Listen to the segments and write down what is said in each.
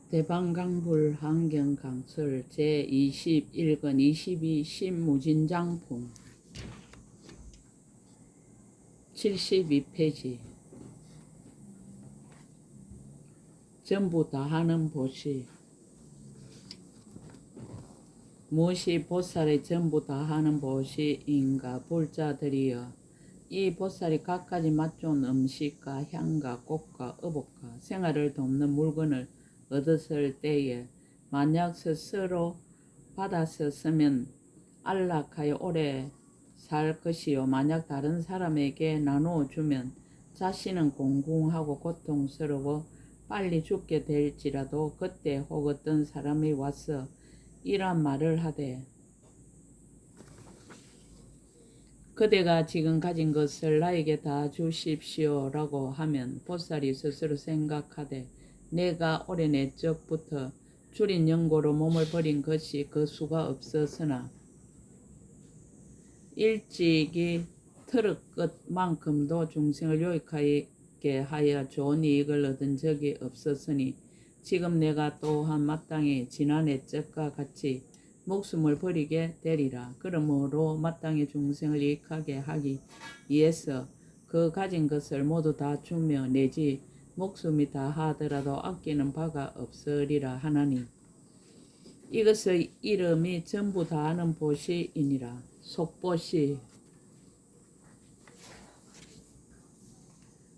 대방강불 한경강설 제21권 22 신무진장품 72페이지. 전부 다 하는 보시. 무엇이 보살의 전부 다 하는 보시인가? 불자들이여, 이 보살이 갖가지 맛좋은 음식과 향과 꽃과 어복과 생활을 돕는 물건을 얻었을 때에 만약 스스로 받아서 쓰면 안락하여 오래 살 것이요, 만약 다른 사람에게 나누어 주면 자신은 공공하고 고통스러워 빨리 죽게 될지라도 그때 혹 어떤 사람이 와서 이런 말을 하되, 그대가 지금 가진 것을 나에게 다 주십시오 라고 하면 보살이 스스로 생각하되, 내가 오래내 적부터 줄인 연고로 몸을 버린 것이 그 수가 없었으나 일찍이 트럭 끝만큼도 중생을 유익하게 하여 좋은 이익을 얻은 적이 없었으니 지금 내가 또한 마땅히 지난해 적과 같이 목숨을 버리게 되리라. 그러므로 마땅히 중생을 유익하게 하기 위해서 그 가진 것을 모두 다 주며 내지 목숨이 다 하더라도 아끼는 바가 없으리라 하나니, 이것의 이름이 전부 다 하는 보시이니라. 속보시.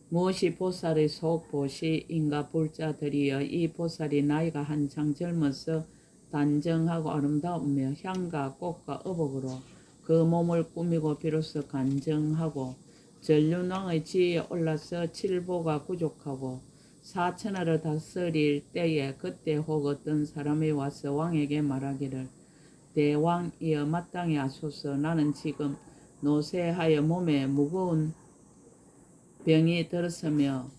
무엇이 보살의 속보시인가? 불자들이여, 이 보살이 나이가 한창 젊어서 단정하고 아름다우며 향과 꽃과 어복으로 그 몸을 꾸미고 비로소 간정하고 전륜왕의 지위에 올라서 칠보가 부족하고 사천하를 다스릴 때에 그때 혹 어떤 사람이 와서 왕에게 말하기를, 대왕이여 마땅히 하소서. 나는 지금 노쇠하여 몸에 무거운 병이 들었으며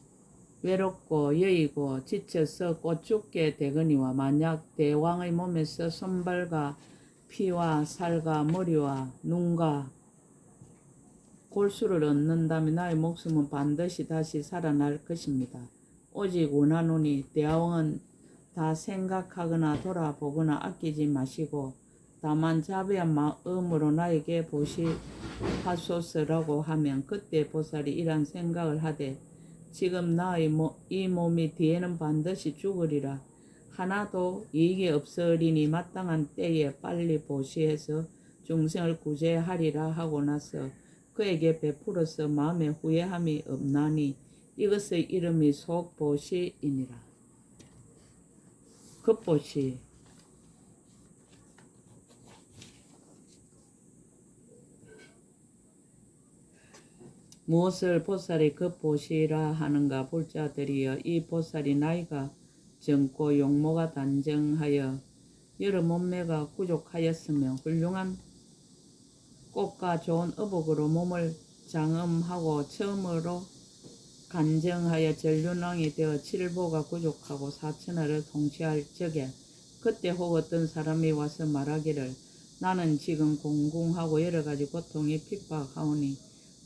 외롭고 여의고 지쳐서 곧 죽게 되거니와, 만약 대왕의 몸에서 손발과 피와 살과 머리와 눈과 골수를 얻는다면 나의 목숨은 반드시 다시 살아날 것입니다. 오직 원하노니 대왕은 다 생각하거나 돌아보거나 아끼지 마시고 다만 자비한 마음으로 나에게 보시하소서라고 하면, 그때 보살이 이란 생각을 하되, 지금 나의 이 몸이 뒤에는 반드시 죽으리라. 하나도 이익이 없으리니 마땅한 때에 빨리 보시해서 중생을 구제하리라 하고 나서 그에게 베풀어서 마음에 후회함이 없나니 이것의 이름이 속보시이니라. 급보시. 무엇을 보살이 급보시라 하는가? 불자들이여, 이 보살이 나이가 젊고 용모가 단정하여 여러 몸매가 부족하였으며 훌륭한 꽃과 좋은 어복으로 몸을 장엄하고 처음으로 간정하여 전륜왕이 되어 칠보가 부족하고 사천하를 통치할 적에 그때 혹 어떤 사람이 와서 말하기를, 나는 지금 공공하고 여러가지 고통이 핍박하오니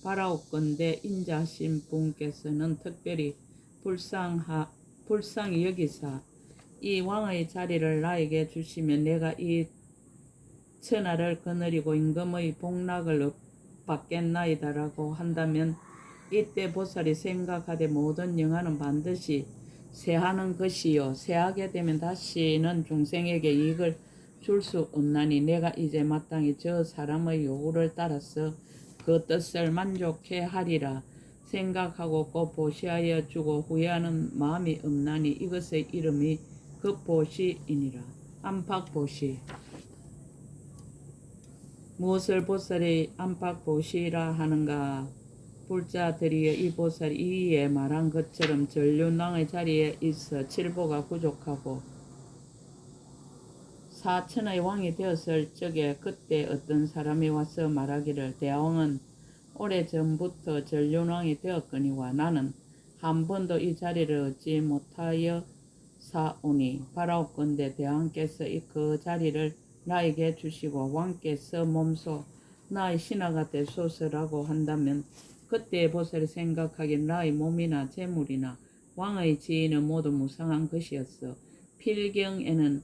바라옵건대 인자하신 분께서는 특별히 불쌍히 여기사 이 왕의 자리를 나에게 주시면 내가 이 천하를 거느리고 임금의 복락을 받겠나이다라고 한다면, 이때 보살이 생각하되 모든 영화는 반드시 쇠하는 것이요, 쇠하게 되면 다시는 중생에게 이익을 줄 수 없나니 내가 이제 마땅히 저 사람의 요구를 따라서 그 뜻을 만족해 하리라 생각하고 꼭 보시하여 주고 후회하는 마음이 없나니 이것의 이름이 급보시이니라. 안팎보시. 무엇을 보살이 안팎보시라 하는가? 불자들이여, 이 보살이 이에 말한 것처럼 전륜왕의 자리에 있어 칠보가 부족하고 사천의 왕이 되었을 적에 그때 어떤 사람이 와서 말하기를, 대왕은 오래전부터 전륜왕이 되었거니와 나는 한 번도 이 자리를 얻지 못하여 사오니 바라옵건대 대왕께서 그 자리를 나에게 주시고 왕께서 몸소 나의 신하가 되소서라고 한다면, 그때 보살이 생각하기에 나의 몸이나 재물이나 왕의 지위는 모두 무상한 것이었어 필경에는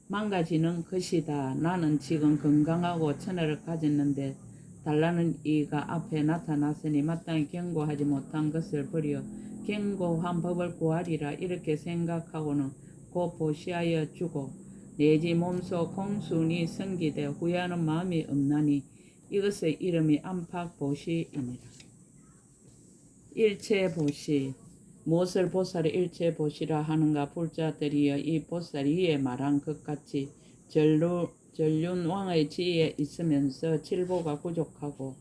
망가지는 것이다. 나는 지금 건강하고 천하를 가졌는데 달라는 이가 앞에 나타났으니 마땅히 경고하지 못한 것을 버려 경고한 법을 구하리라. 이렇게 생각하고는 곧 보시하여 주고 내지 몸소 공순이 성기되 후회하는 마음이 없나니 이것의 이름이 안팎보시이니라. 일체보시. 무엇을 보살이 일체보시라 하는가? 불자들이여 이 보살 위에 말한 것 같이 전륜 왕의 지위에 있으면서 칠보가 부족하고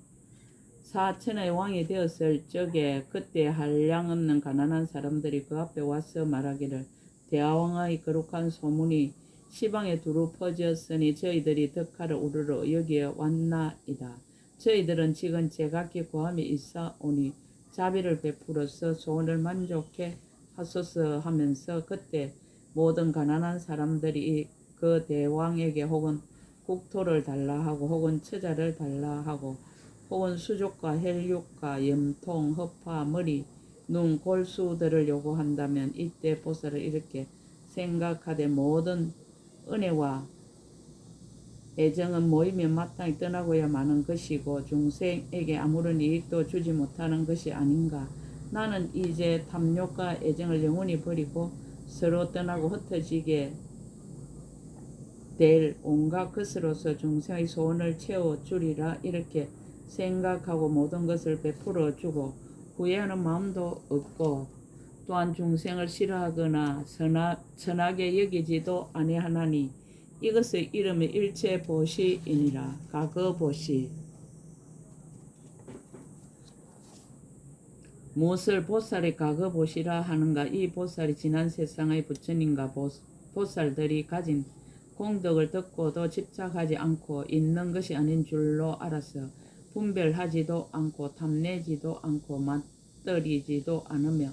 사천의 왕이 되었을 적에 그때 한량 없는 가난한 사람들이 그 앞에 와서 말하기를 대하왕의 거룩한 소문이 시방에 두루 퍼졌으니 저희들이 덕화를 우르러 여기에 왔나이다. 저희들은 지금 제각기 고함이 있사오니 자비를 베풀어서 소원을 만족해 하소서 하면서 그때 모든 가난한 사람들이 그 대왕에게 혹은 국토를 달라 하고 혹은 처자를 달라 하고 혹은 수족과 헬육과 염통, 허파, 머리, 눈, 골수들을 요구한다면 이때 보살을 이렇게 생각하되 모든 은혜와 애정은 모이면 마땅히 떠나고야 마는 것이고 중생에게 아무런 이익도 주지 못하는 것이 아닌가. 나는 이제 탐욕과 애정을 영원히 버리고 서로 떠나고 흩어지게 될 온갖 것으로서 중생의 소원을 채워주리라. 이렇게 생각하고 모든 것을 베풀어 주고 후회하는 마음도 없고 또한 중생을 싫어하거나 선하게 여기지도 아니하나니 이것의 이름이 일체보시이니라. 가거보시. 무엇을 보살이 가거보시라 하는가? 이 보살이 지난 세상의 부처님과 보살들이 가진 공덕을 듣고도 집착하지 않고 있는 것이 아닌 줄로 알아서 분별하지도 않고 탐내지도 않고 맞들이지도 않으며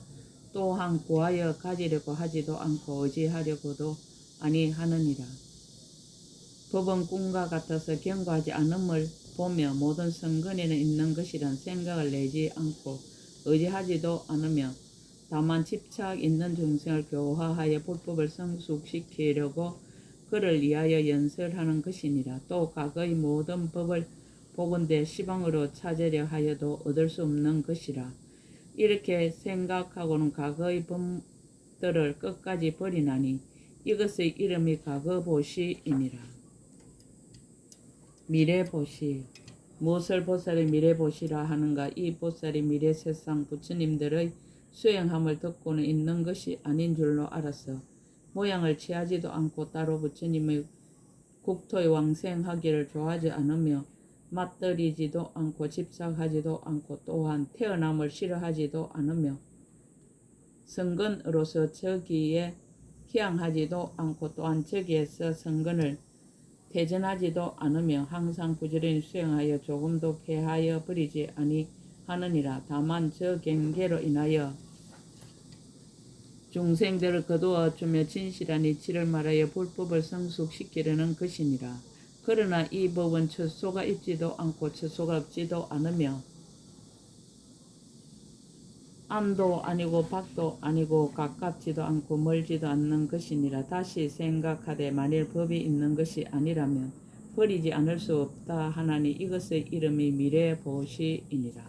또한 구하여 가지려고 하지도 않고 의지하려고도 아니하느니라. 법은 꿈과 같아서 경고하지 않음을 보며 모든 성근에는 있는 것이란 생각을 내지 않고 의지하지도 않으며 다만 집착 있는 중생을 교화하여 불법을 성숙시키려고 그를 위하여 연설하는 것이니라. 또 과거의 모든 법을 보건대 시방으로 찾으려 하여도 얻을 수 없는 것이라. 이렇게 생각하고는 과거의 법들을 끝까지 버리나니 이것의 이름이 과거보시이니라. 미래보시. 무엇을 보살이 미래보시라 하는가? 이 보살이 미래 세상 부처님들의 수행함을 듣고는 있는 것이 아닌 줄로 알아서 모양을 취하지도 않고 따로 부처님의 국토에 왕생하기를 좋아하지 않으며 맞들이지도 않고 집착하지도 않고 또한 태어남을 싫어하지도 않으며 성근으로서 저기에 희양하지도 않고 또한 저기에서 성근을 퇴전하지도 않으며 항상 부지런히 수행하여 조금도 패하여 버리지 아니하느니라. 다만 저 경계로 인하여 중생들을 거두어 주며 진실한 이치를 말하여 불법을 성숙시키려는 것이니라. 그러나 이 법은 처소가 있지도 않고 처소가 없지도 않으며 안도 아니고 밖도 아니고 가깝지도 않고 멀지도 않는 것이니라. 다시 생각하되 만일 법이 있는 것이 아니라면 버리지 않을 수 없다 하나니 이것의 이름이 미래보시이니라.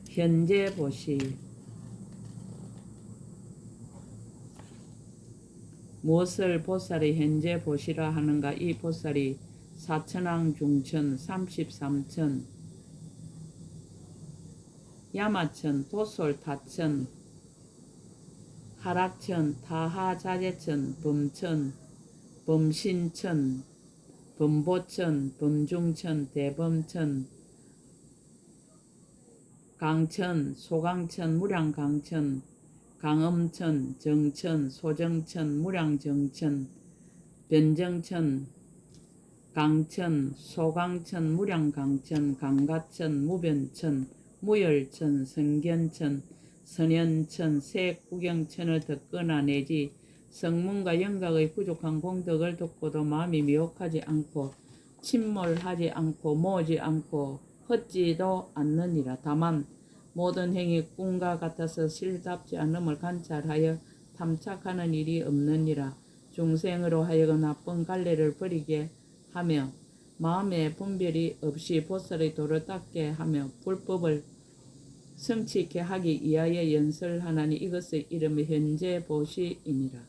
현재보시. 무엇을 보살이 현재보시라 하는가? 이 보살이 사천왕 중천 33천 야마천 도솔 타천 하락천 타하자재천 범천 범신천 범보천 범중천 대범천 강천 소강천 무량강천 강엄천 정천 소정천 무량정천 변정천 강천 소강천 무량강천 강가천 무변천 무열천 성견천 선현천 색구경천을 듣거나 내지 성문과 영각의 부족한 공덕을 듣고도 마음이 미혹하지 않고 침몰하지 않고 모으지 않고 헛지도 않느니라. 다만 모든 행위 꿈과 같아서 실답지 않음을 관찰하여 탐착하는 일이 없느니라. 중생으로 하여금 나쁜 관례를 버리게 하며 마음에 분별이 없이 보살의 도를 닦게 하며 불법을 성취케 하기 위하여 연설하나니 이것의 이름이 현재 보시이니라.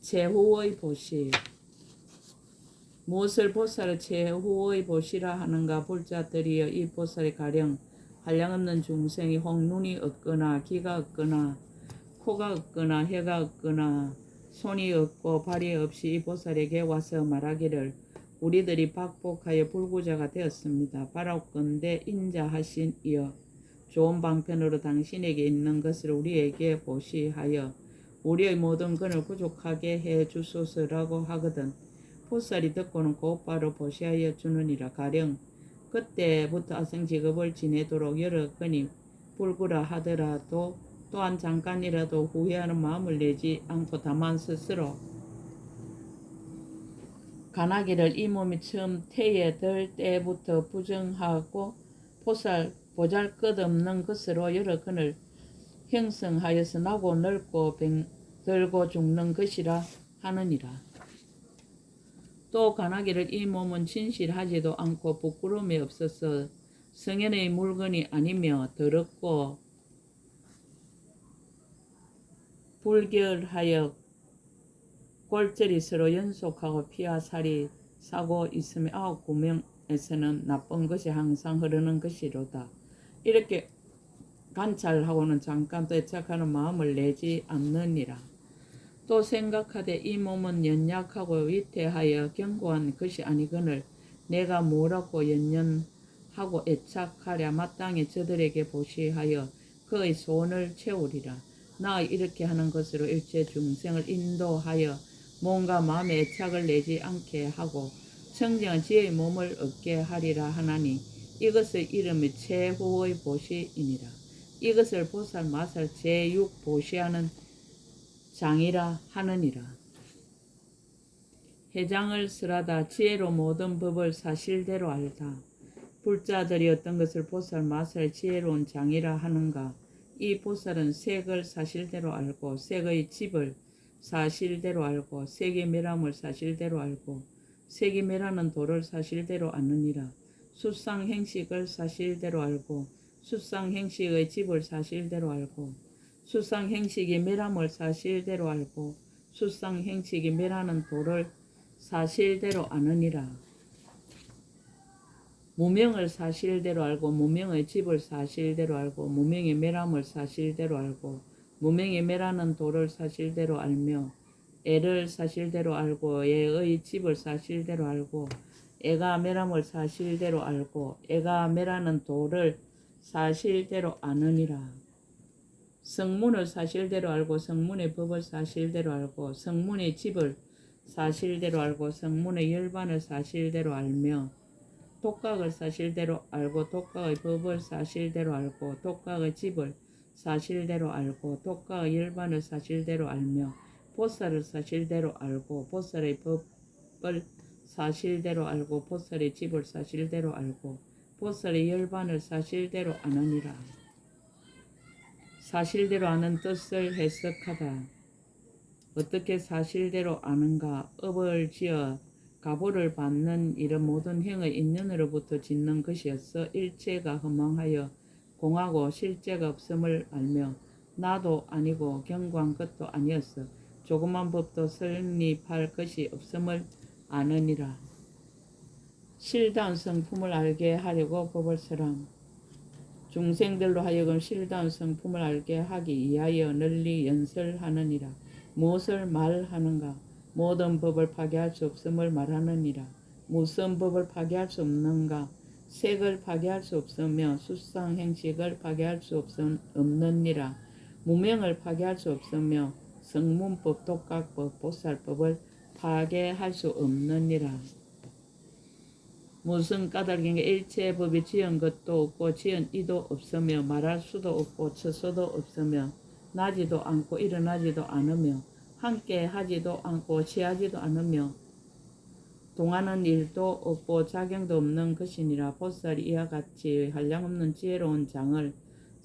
최후의 보시. 무엇을 보살을 최후의 보시라 하는가? 불자들이여 이 보살이 가령 한량없는 중생이 혹 눈이 없거나 귀가 없거나 코가 없거나 혀가 없거나 손이 없고 발이 없이 이 보살에게 와서 말하기를 우리들이 박복하여 불구자가 되었습니다. 바라건대 인자하신 이여 좋은 방편으로 당신에게 있는 것을 우리에게 보시하여 우리의 모든 근을 부족하게 해 주소서라고 하거든 보살이 듣고는 곧바로 보시하여 주느니라. 가령 그때부터 아성직업을 지내도록 여러 건이 불구라 하더라도 또한 잠깐이라도 후회하는 마음을 내지 않고 다만 스스로 간하기를 이 몸이 처음 태에 들 때부터 부정하고 보잘것없는 것으로 여러 건을 형성하여서 나고 늙고 들고 죽는 것이라 하느니라. 또 간하기를 이 몸은 진실하지도 않고 부끄러움이 없어서 성현의 물건이 아니며 더럽고 불결하여 골절이 서로 연속하고 피와 살이 사고 있으며 9명에서는 나쁜 것이 항상 흐르는 것이로다. 이렇게 관찰하고는 잠깐 되착하는 마음을 내지 않느니라. 또 생각하되 이 몸은 연약하고 위태하여 견고한 것이 아니거늘 내가 뭐라고 연연하고 애착하랴. 마땅히 저들에게 보시하여 그의 소원을 채우리라. 나의 이렇게 하는 것으로 일체 중생을 인도하여 몸과 마음에 애착을 내지 않게 하고 청정한 지혜의 몸을 얻게 하리라 하나니 이것의 이름이 최후의 보시이니라. 이것을 보살 마살 제6 보시하는 장이라 하느니라. 해장을 설하다. 지혜로 모든 법을 사실대로 알다. 불자들이 어떤 것을 보살 마살 지혜로운 장이라 하는가? 이 보살은 색을 사실대로 알고 색의 집을 사실대로 알고 색이 멸함을 사실대로 알고 색이 멸하는 도를 사실대로 아느니라. 수상행식을 사실대로 알고 수상행식의 집을 사실대로 알고 수상행식이 멸함을 사실대로 알고 수상행식이 멸하는 도를 사실대로 아느니라. 무명을 사실대로 알고 무명의 집을 사실대로 알고 무명이 멸함을 사실대로 알고 무명이 멸하는 도를 사실대로 알며 애를 사실대로 알고 애의 집을 사실대로 알고 애가 멸함을 사실대로 알고 애가 멸하는 도를 사실대로 아느니라. 성문을 사실대로 알고 성문의 법을 사실대로 알고 성문의 집을 사실대로 알고 성문의 열반을 사실대로 알며 독각을 사실대로 알고 독각의 법을 사실대로 알고 독각의 집을 사실대로 알고 독각의 열반을 사실대로 알며 보살을 사실대로 알고 보살의 법을 사실대로 알고 보살의 집을 사실대로 알고 보살의 열반을 사실대로 아느니라. 사실대로 아는 뜻을 해석하다. 어떻게 사실대로 아는가? 업을 지어 가보를 받는 이런 모든 행의 인연으로부터 짓는 것이었어. 일체가 허망하여 공하고 실제가 없음을 알며 나도 아니고 경고한 것도 아니었어. 조그만 법도 설립할 것이 없음을 아느니라. 실다운 성품을 알게 하려고 법을 설함. 중생들로 하여금 실다운 성품을 알게 하기 위하여 널리 연설하느니라. 무엇을 말하는가? 모든 법을 파괴할 수 없음을 말하느니라. 무슨 법을 파괴할 수 없는가? 색을 파괴할 수 없으며 수상행식을 파괴할 수 없느니라. 무명을 파괴할 수 없으며 성문법, 독각법, 보살법을 파괴할 수 없느니라. 무슨 까닭인 게 일체 법이 지은 것도 없고 지은 이도 없으며 말할 수도 없고 처소도 없으며 나지도 않고 일어나지도 않으며 함께 하지도 않고 취하지도 않으며 동하는 일도 없고 작용도 없는 것이니라. 보살이 이와 같이 한량없는 지혜로운 장을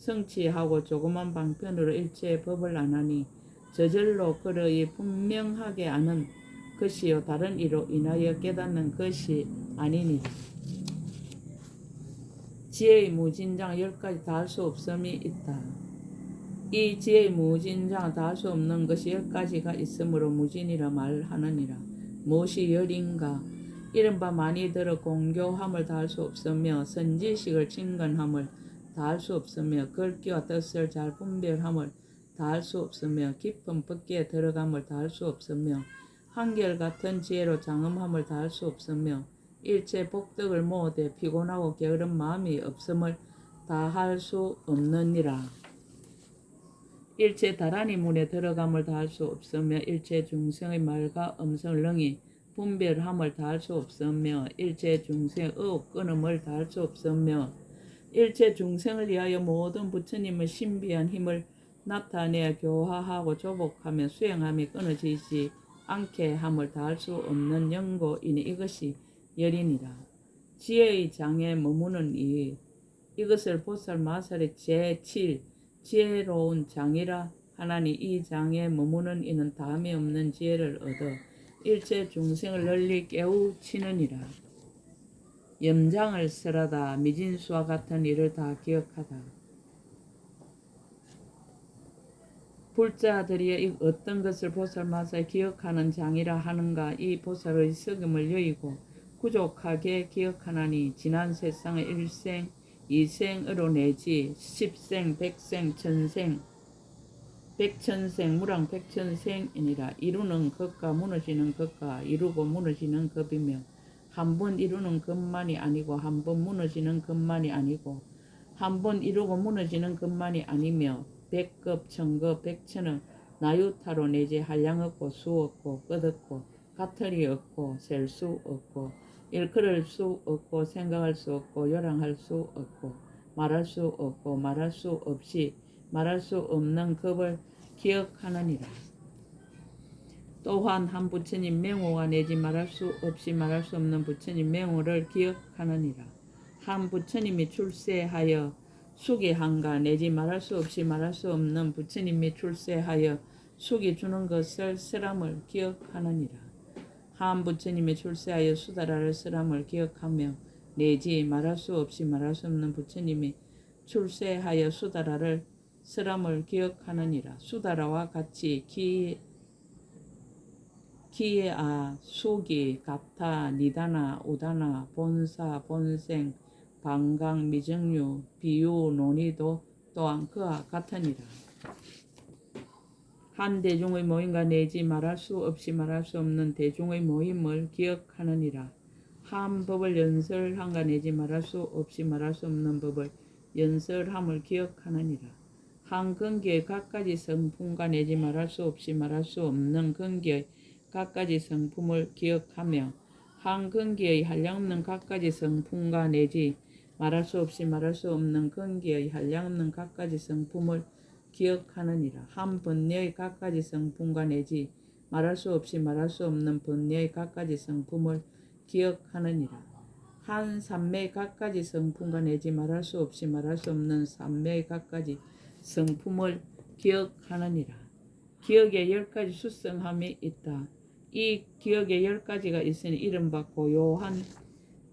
성취하고 조그만 방편으로 일체의 법을 안하니 저절로 그러이 분명하게 아는 것이요 다른 이로 인하여 깨닫는 것이 아니니라. 지혜의 무진장 10가지 다 할 수 없음이 있다. 이 지혜의 무진장 다 할 수 없는 것이 10가지가 있으므로 무진이라 말하느니라. 무엇이 열인가? 이른바 많이 들어 공교함을 다 할 수 없으며 선지식을 친근함을 다 할 수 없으며 글귀와 뜻을 잘 분별함을 다 할 수 없으며 깊은 법계에 들어감을 다 할 수 없으며 한결같은 지혜로 장엄함을 다 할 수 없으며 일체 복덕을 모으되 피곤하고 게으른 마음이 없음을 다 할 수 없느니라. 일체 다란히 문에 들어감을 다 할 수 없으며 일체 중생의 말과 음성을 능히 분별함을 다 할 수 없으며 일체 중생의 의혹 끊음을 다 할 수 없으며 일체 중생을 위하여 모든 부처님의 신비한 힘을 나타내어 교화하고 조복하며 수행함이 끊어지지 않게 함을 다 할 수 없는 영고이니 이것이 열이니라. 지혜의 장에 머무는 이것을 보살 마살의 제7 지혜로운 장이라 하나니 이 장에 머무는 이는 다함이 없는 지혜를 얻어 일체 중생을 널리 깨우치느니라. 염장을 쓰라다. 미진수와 같은 일을 다 기억하다. 불자들이 어떤 것을 보살마살 기억하는 장이라 하는가. 이 보살의 석임을 여의고 구족하게 기억하나니 지난 세상의 일생 이생으로 내지 십생 백생 천생 백천생 무량백천생이니라. 이루는 것과 무너지는 것과 이루고 무너지는 것이며 한 번 이루는 것만이 아니고 한 번 무너지는 것만이 아니고 한 번 이루고 무너지는 것만이 아니며 백급 천급 백천은 나유타로 내지 한량 없고 수 없고 끝 없고 가틀이 없고 셀 수 없고 일컬을 수 없고 생각할 수 없고 요량할 수 없고 말할 수 없고 말할 수 없이 말할 수 없는 법을 기억하느니라. 또한 한 부처님 명호가 내지 말할 수 없이 말할 수 없는 부처님 명호를 기억하느니라. 한 부처님이 출세하여 숙이 한가 내지 말할 수 없이 말할 수 없는 부처님이 출세하여 숙이 주는 것을 쓰람을 기억하느니라. 한 부처님이 출세하여 수다라를 쓰람을 기억하며 내지 말할 수 없이 말할 수 없는 부처님이 출세하여 수다라를 쓰람을 기억하느니라. 수다라와 같이 기에아 수기 갑타 니다나 우다나 본사 본생 방강 미정류 비유 논의도 또한 그와 같으니라. 한 대중의 모임과 내지 말할 수 없이 말할 수 없는 대중의 모임을 기억하느니라. 한 법을 연설한가 내지 말할 수 없이 말할 수 없는 법을 연설함을 기억하느니라. 한 근기의 갖가지 성품과 내지 말할 수 없이 말할 수 없는 근기의 갖가지 성품을 기억하며 한 근기의 한량없는 갖가지 성품과 내지 말할 수 없이 말할 수 없는 근기의 한량없는 갖가지 성품을 기억하느니라. 한 번뇌의 갖가지 성품과 내지 말할 수 없이 말할 수 없는 번뇌의 갖가지 성품을 기억하느니라. 한 삼매의 갖가지 성품과 내지 말할 수 없이 말할 수 없는 삼매의 갖가지 성품을 기억하느니라. 기억에 10가지 수성함이 있다. 이 기억에 10가지가 있으니 이른바 고요한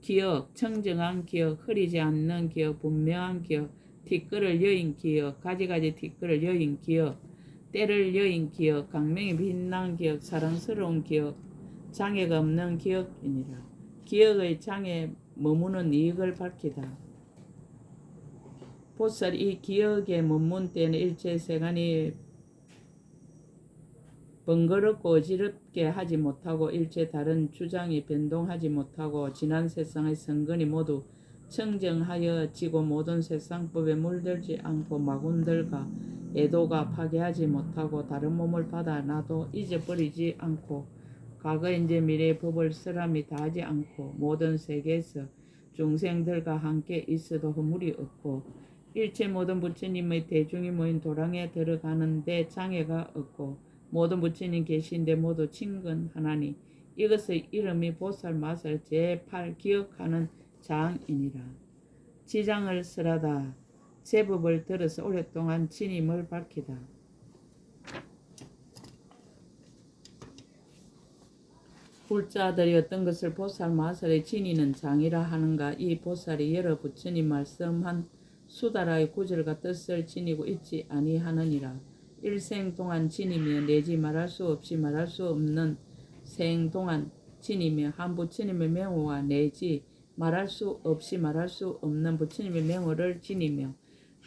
기억, 청정한 기억, 흐리지 않는 기억, 분명한 기억, 티끌을 여인 기억, 가지가지 티끌을 여인 기억, 때를 여인 기억, 강명이 빛난 기억, 사랑스러운 기억, 장애가 없는 기억이니라. 기억의 장에 머무는 이익을 밝히다. 보살 이 기억에 머문 때는 일체 세간이 번거롭고 어지럽게 하지 못하고 일체 다른 주장이 변동하지 못하고 지난 세상의 성근이 모두 청정하여지고 모든 세상법에 물들지 않고 마군들과 애도가 파괴하지 못하고 다른 몸을 받아 나도 잊어버리지 않고 과거 현재 미래의 법을 쓰람이 다하지 않고 모든 세계에서 중생들과 함께 있어도 허물이 없고 일체 모든 부처님의 대중이 모인 도랑에 들어가는 데 장애가 없고 모든 부처님 계신데 모두 친근하나니 이것의 이름이 보살 마살 제8 기억하는 장이니라. 지장을 쓰라다. 제법을 들어서 오랫동안 진임을 밝히다. 불자들이 어떤 것을 보살 마살에 지니는 장이라 하는가. 이 보살이 여러 부처님 말씀한 수다라의 구절과 뜻을 지니고 있지 아니하느니라. 일생 동안 지니며 내지 말할 수 없이 말할 수 없는 생 동안 지니며 한 부처님의 명호와 내지 말할 수 없이 말할 수 없는 부처님의 명호를 지니며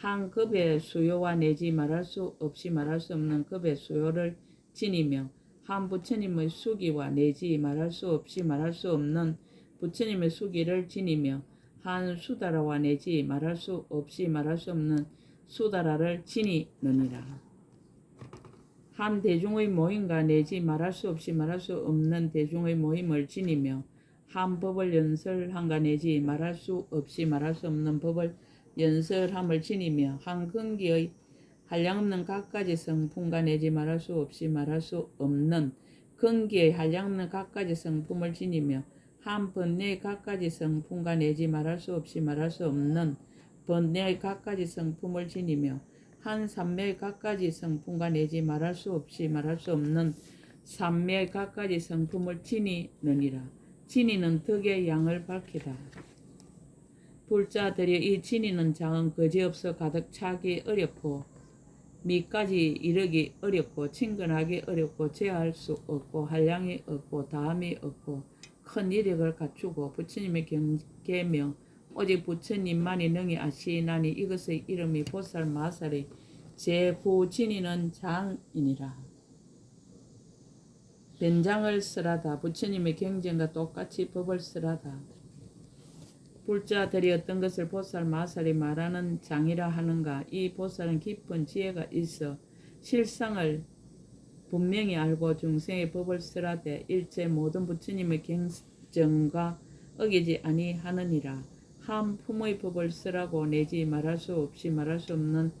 한 급의 수요와 내지 말할 수 없이 말할 수 없는 급의 수요를 지니며 한 부처님의 수기와 내지 말할 수 없이 말할 수 없는 부처님의 수기를 지니며 한 수다라와 내지 말할 수 없이 말할 수 없는 수다라를 지니느니라. 한 대중의 모임과 내지 말할 수 없이 말할 수 없는 대중의 모임을 지니며 한 법을 연설한가 내지 말할 수 없이 말할 수 없는 법을 연설함을 지니며 한 근기의 한량없는 갖가지 성품과 내지 말할 수 없이 말할 수 없는 근기의 한량없는 갖가지 성품을 지니며 한 번뇌의 갖가지 성품과 내지 말할 수 없이 말할 수 없는 번뇌의 갖가지 성품을 지니며 한 삼매의 갖가지 성품과 내지 말할 수 없이 말할 수 없는 삼매의 갖가지 성품을 지니느니라. 지니는 덕의 양을 밝히다. 불자들이 이 지니는 장은 거지없어 가득 차기 어렵고 미까지 이르기 어렵고 친근하기 어렵고 제할 수 없고 한량이 없고 다함이 없고 큰 이력을 갖추고 부처님의 경계며 오직 부처님만이 능히 아시나니 이것의 이름이 보살 마살의 제후지니는 장이니라. 변장을 쓰라다. 부처님의 경전과 똑같이 법을 쓰라다. 불자들이 어떤 것을 보살 마살이 말하는 장이라 하는가. 이 보살은 깊은 지혜가 있어 실상을 분명히 알고 중생의 법을 쓰라되 일체 모든 부처님의 경전과 어기지 아니하느니라. 한 품의 법을 쓰라고 내지 말할 수 없이 말할 수 없는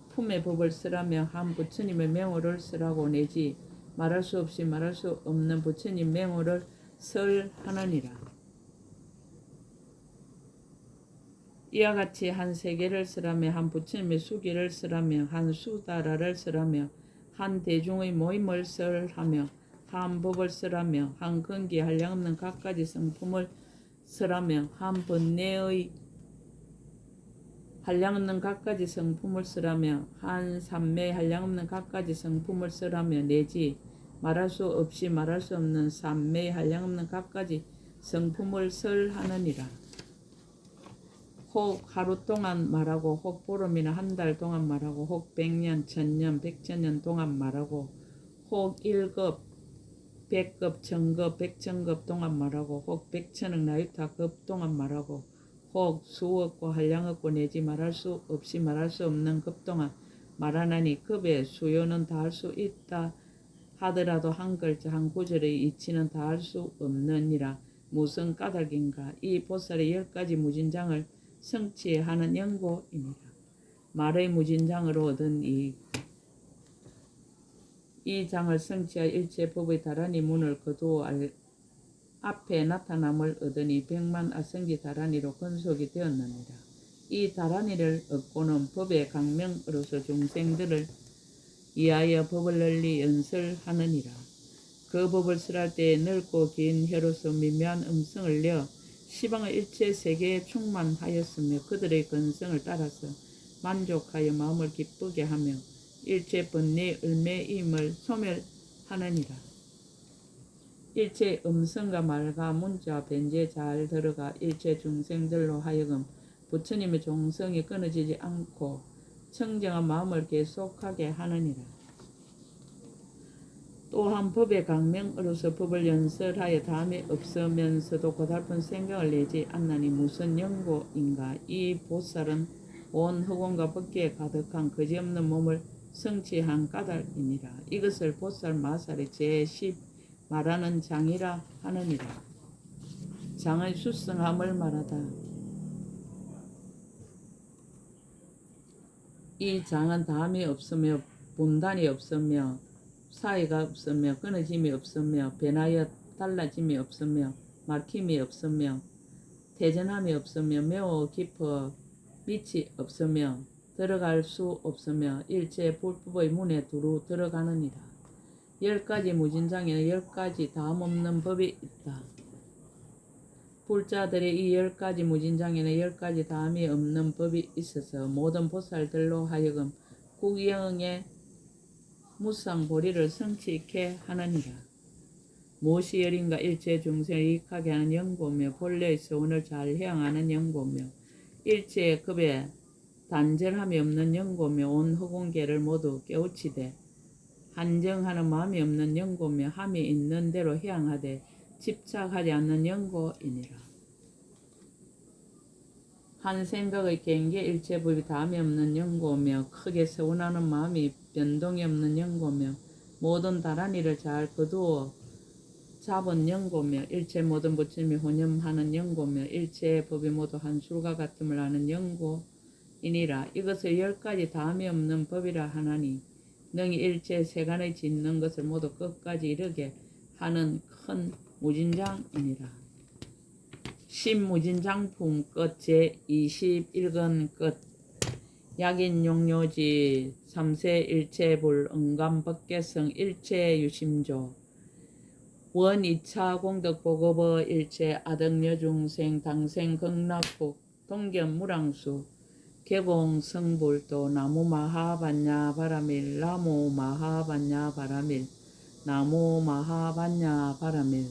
품의 법을 쓰라며 한 부처님의 명호를 쓰라고 내지 말할 수 없이 말할 수 없는 부처님 명호를 설하느니라. 이와 같이 한 세계를 쓰라며 한 부처님의 수기를 쓰라며 한 수다라를 쓰라며 한 대중의 모임을 설하며 한 법을 쓰라며 한 근기 한량없는 갖가지 성품을 쓰라며 한 번뇌의 한량없는 갖가지 성품을 쓰라며 한 삼매의 한량없는 갖가지 성품을 쓰라며 내지 말할 수 없이 말할 수 없는 삼매의 한량없는 갖가지 성품을 설하느니라. 혹 하루 동안 말하고 혹 보름이나 한 달 동안 말하고 혹 100년, 1000년, 100,000년 동안 말하고 혹 1급, 100급, 1000급, 100,000급 동안 말하고 혹 100,000억 나유타급 동안 말하고 혹 수억과 한량억과 내지 말할 수 없이 말할 수 없는 급 동안 말하나니 급의 수요는 다할 수 있다 하더라도 한 글자 한 구절의 이치는 다할 수 없느니라. 무슨 까닭인가. 이 보살의 10가지 무진장을 성취하는 연고이니라. 말의 무진장으로 얻은 이익. 이 장을 성취하 일체 법의 다란이 문을 거두어 앞에 나타남을 얻으니 100만 아성지 다란이로 건속이 되었느니라. 이 다란이를 얻고는 법의 강명으로서 중생들을 이하여 법을 널리 연설하느니라. 그 법을 설할 때에 넓고 긴 혀로서 미묘한 음성을 내어 시방의 일체 세계에 충만하였으며 그들의 건성을 따라서 만족하여 마음을 기쁘게 하며 일체 번뇌의 을매임을 소멸하느니라. 일체 음성과 말과 문자 변제 잘 들어가 일체 중생들로 하여금 부처님의 종성이 끊어지지 않고 청정한 마음을 계속하게 하느니라. 또한 법의 강명으로서 법을 연설하여 다음이 없으면서도 고달픈 생각을 내지 않나니 무슨 연고인가. 이 보살은 온 흑원과 법계에 가득한 거지없는 몸을 성취한 까닭이니라. 이것을 보살 마살의 제10 말하는 장이라 하느니라. 장의 수성함을 말하다. 이 장은 다음이 없으며 분단이 없으며 사이가 없으며 끊어짐이 없으며 변하여 달라짐이 없으며 막힘이 없으며 태전함이 없으며 매우 깊어 밑이 없으며 들어갈 수 없으며 일체 불법의 문에 두루 들어가느니라. 10가지 무진장에는 10가지 다음 없는 법이 있다. 불자들의 이 10가지 무진장에는 10가지 다음이 없는 법이 있어서 모든 보살들로 하여금 국영의 무상보리를 성취케 하느니라. 무엇이 열인가? 일체 중생을 이익하게 하는 연고며 본래의 서원을 잘 행하는 연고며 일체의 급에 단절함이 없는 연고며 온 허공계를 모두 깨우치되 한정하는 마음이 없는 연고며 함이 있는 대로 향하되 집착하지 않는 연고이니라. 한 생각의 경계 일체법이 다음이 없는 연고며 크게 서운하는 마음이 변동이 없는 연고며 모든 다란 일을 잘 거두어 잡은 연고며 일체 모든 부처님이 혼념하는 연고며 일체의 법이 모두 한술과 같음을 아는 연고이니라. 이것을 10가지 다음이 없는 법이라 하나니 능히 일체 세간의 짓는 것을 모두 끝까지 이르게 하는 큰 무진장이니라. 신무진장품 끝 제21권 끝. 약인용료지 3세 일체불 응감법계성 일체유심조 원 2차 공덕보급어 일체 아덕여중생 당생 극락국 동견무랑수 개공성불도 나무마하반야 바라밀 나무마하반야 바라밀 나무마하반야 바라밀